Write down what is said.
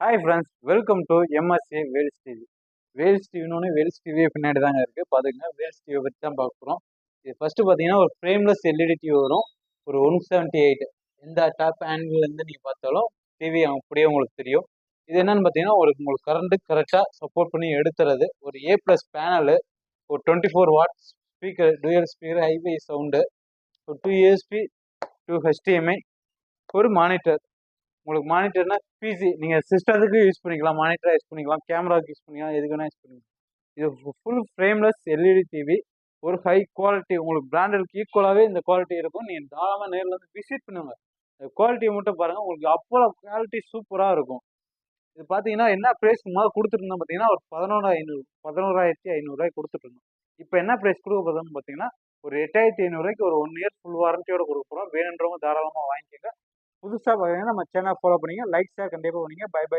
Hi friends, welcome to MSA Vels TV. Vels டிவினோடனே வேல்ஸ் டிவியே பின்னாடி தாங்க இருக்குது. பார்த்துக்கங்க, வேல்ஸ் டிவியை பற்றி தான் பார்க்க போகிறோம். இது ஃபஸ்ட்டு பார்த்தீங்கன்னா ஒரு ஃப்ரேம்லெஸ் எல்இடி டிவி வரும். ஒரு 178 எந்த டாப் ஆங்கிள்லேருந்து நீங்கள் பார்த்தாலும் டிவி அப்படியே உங்களுக்கு தெரியும். இது என்னன்னு பார்த்தீங்கன்னா உங்களுக்கு கரண்ட்டு கரெக்டாக சப்போர்ட் பண்ணி எடுத்துறது. ஒரு A+ பேனலு, ஒரு 24 watts speaker, dual speaker, hi-fi sound, ஒரு 2 USB, 2 HDMI, ஒரு மானிட்டர். உங்களுக்கு மானிட்டர்னா பிசி நீங்கள் சிஸ்டத்துக்கு யூஸ் பண்ணிக்கலாம், மானிட்டராக யூஸ் பண்ணிக்கலாம், கேமராவுக்கு யூஸ் பண்ணிக்கலாம், எதுக்கு வேணால் யூஸ் பண்ணிக்கலாம். இது ஃபுல் ஃப்ரேம்லெஸ் எல்இடி டிவி. ஒரு ஹை குவாலிட்டி, உங்களுக்கு பிராண்டடுக்கு ஈக்குவலாகவே இந்த குவாலிட்டி இருக்கும். நீங்கள் தாராளமாக நேரில் வந்து விசிட் பண்ணுவாங்க. குவாலிட்டியை மட்டும் பாருங்கள், உங்களுக்கு அப்போ குவாலிட்டி சூப்பராக இருக்கும். இது பார்த்தீங்கன்னா என்ன ப்ரைஸ் முதல்ல கொடுத்துருந்தோம் பார்த்தீங்கன்னா ஒரு 11,500 கொடுத்துட்ருந்தோம். இப்போ என்ன ப்ரைஸ் கொடுக்க போகிறோம்னு பார்த்தீங்கன்னா ஒரு 8,500 ஒரு 1 இயர் ஃபுல் வாரண்டியோட கொடுக்க போகிறோம். வேணுன்றவங்க தாராளமாக வாங்கிக்கோங்க. புதுசாக பார்த்தீங்கன்னா நம்ம சேனல் ஃபாலோ பண்ணிங்க, லைக் ஷேர் கண்டிப்பாக பண்ணிங்க. Bye by.